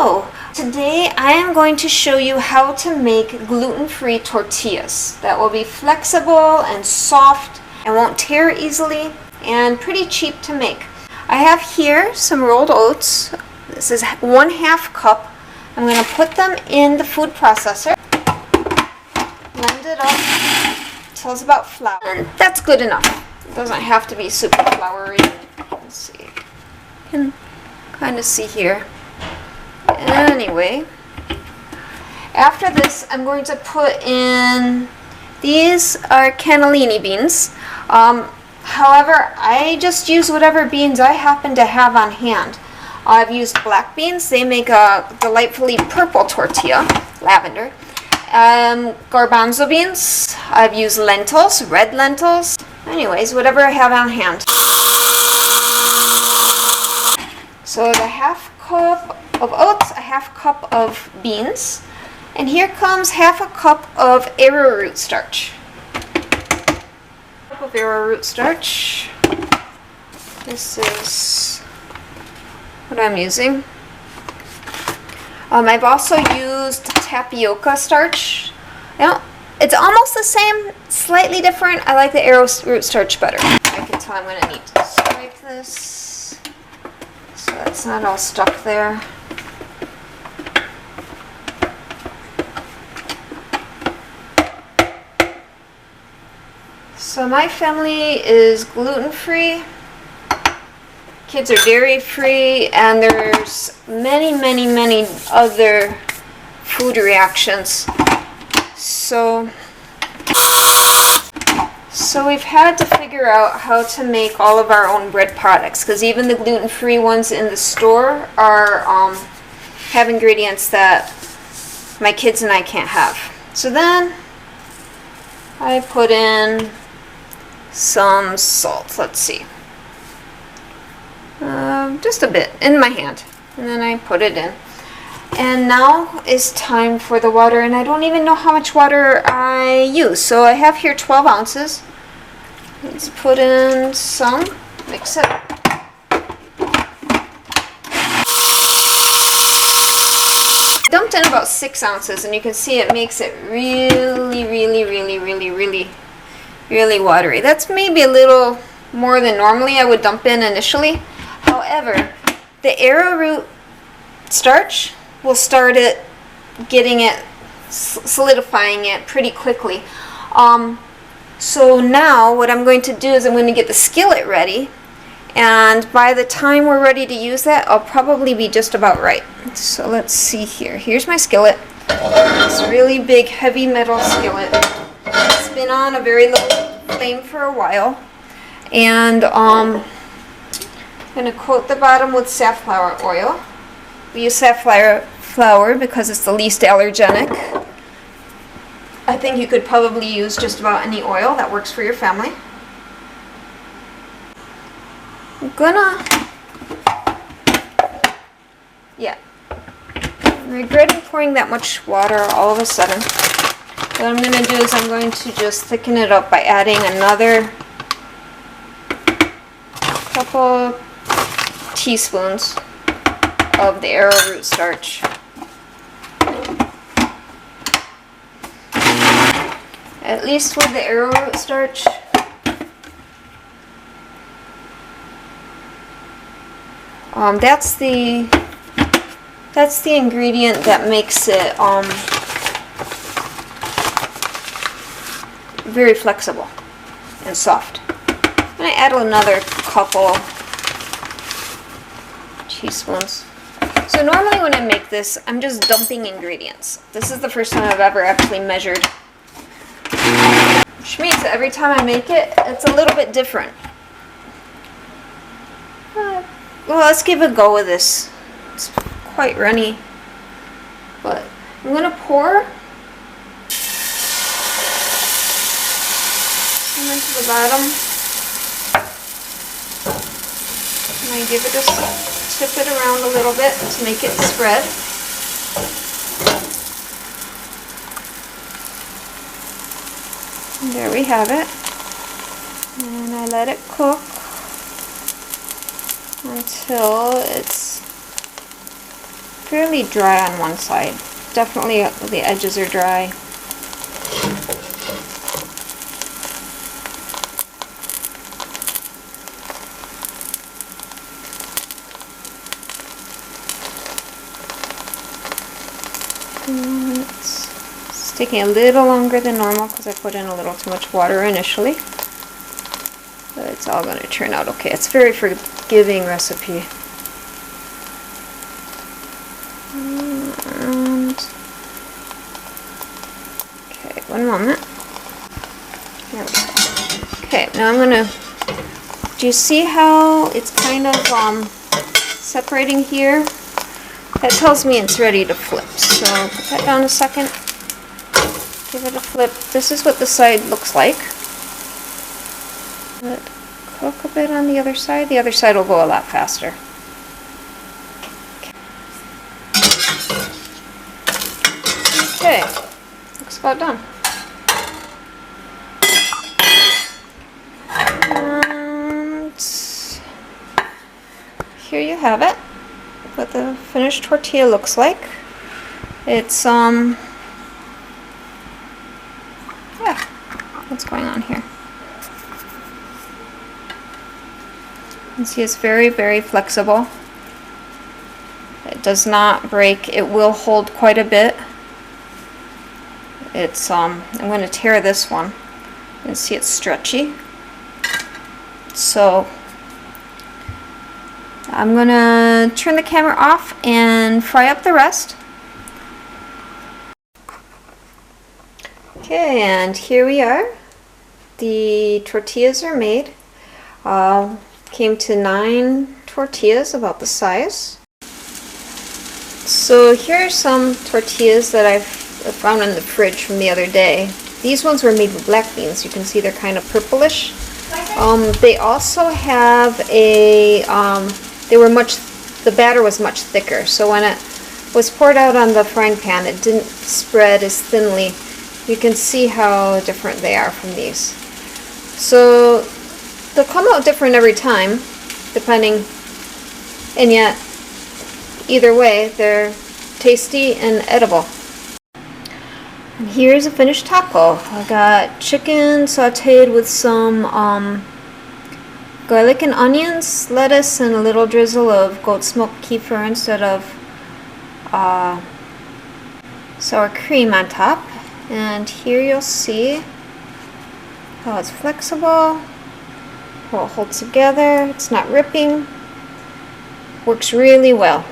Hello! Today I am going to show you how to make gluten-free tortillas that will be flexible and soft and won't tear easily and pretty cheap to make. I have here some rolled oats. This is 1/2 cup. I'm going to put them in the food processor, blend it up until it's about flour, and that's good enough. It doesn't have to be super floury. Let's see. You can kind of see here. Anyway, after this I'm going to put in, these are cannellini beans. However, I just use whatever beans I happen to have on hand. I've used black beans. They make a delightfully purple tortilla, lavender. Garbanzo beans. I've used lentils, red lentils. Anyways, whatever I have on hand. So the 1/2 cup of oats, a 1/2 cup of beans, and here comes 1/2 cup of arrowroot starch. Cup of arrowroot starch. This is what I'm using. I've also used tapioca starch. Now, it's almost the same, slightly different. I like the arrowroot starch better. I can tell I'm going to need to scrape this so it's not all stuck there. So my family is gluten-free, kids are dairy-free, and there's many other food reactions. So we've had to figure out how to make all of our own bread products, because even the gluten-free ones in the store are have ingredients that my kids and I can't have. So then I put in some salt. Let's see, just a bit in my hand, and then I put it in. And now is time for the water, and I don't even know how much water I use. So I have here 12 ounces. Let's put in some, mix it. Dumped in about 6 ounces, and you can see it makes it really watery. That's maybe a little more than normally I would dump in initially. However, the arrowroot starch will start it, getting it, solidifying it pretty quickly. So now what I'm going to do is I'm going to get the skillet ready, and by the time we're ready to use that, I'll probably be just about right. So let's see here. Here's my skillet. It's a really big, heavy metal skillet. It's been on a very low flame for a while, and I'm going to coat the bottom with safflower oil. We use safflower flour because it's the least allergenic. I think you could probably use just about any oil that works for your family. I'm regretting pouring that much water all of a sudden. What I'm going to do is I'm going to just thicken it up by adding another couple teaspoons of the arrowroot starch. At least with the arrowroot starch, that's the ingredient that makes it very flexible and soft. I'm going to add another couple teaspoons. So normally when I make this, I'm just dumping ingredients. This is the first time I've ever actually measured, which means that every time I make it, it's a little bit different. Well, let's give it a go with this. It's quite runny, but I'm going to pour some into the bottom, and I give it a tip it around a little bit to make it spread. And there we have it. And I let it cook until it's fairly dry on one side. Definitely the edges are dry. It's taking a little longer than normal because I put in a little too much water initially. But it's all going to turn out okay. It's a very forgiving recipe. And okay, one moment. There we go. Okay, now I'm going to, do you see how it's kind of separating here? That tells me it's ready to flip. So put that down a second. Give it a flip. This is what the side looks like. Let it cook a bit on the other side. The other side will go a lot faster. Okay, looks about done. And here you have it. What the finished tortilla looks like. It's yeah, what's going on here? You can see it's very flexible. It does not break. It will hold quite a bit. It's I'm going to tear this one. You can see it's stretchy. So I'm going to turn the camera off and fry up the rest. Okay, and here we are. The tortillas are made. Came to 9 tortillas, about the size. So here are some tortillas that I found in the fridge from the other day. These ones were made with black beans. You can see they're kind of purplish. They also have a, the batter was much thicker, so when it was poured out on the frying pan, it didn't spread as thinly. You can see how different they are from these. So they'll come out different every time, depending, and yet either way, they're tasty and edible. And here's a finished taco. I got chicken sauteed with some garlic and onions, lettuce, and a little drizzle of goat smoked kefir instead of sour cream on top. And here you'll see how it's flexible, how it holds together, it's not ripping, works really well.